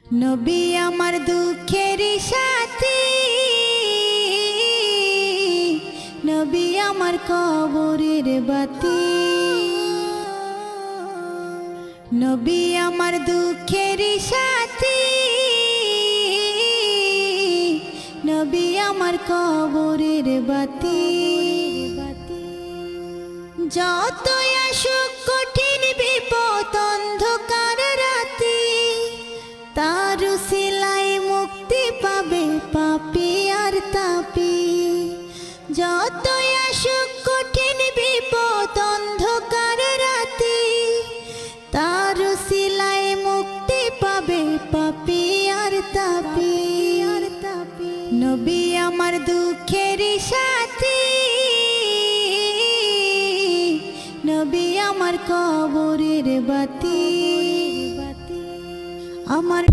নবী আমার দুঃখের সাথী, নবী আমার কবরের বাতি। নবী আমার দুঃখের সাথী, নবী আমার কবরের বাতি। যতই আসুক কঠিন বিপদ অন্ধকার রাতি, তার উসিলায় মুক্তি পাবে পাপী আর তাপী। যতই আসুক কঠিন বিপদ অন্ধকার রাতি, তার উসিলায় মুক্তি পাবে পাপী আর তাপী। নবী আমার দুঃখের সাথী, নবী আমার কবরের বাতি। আমার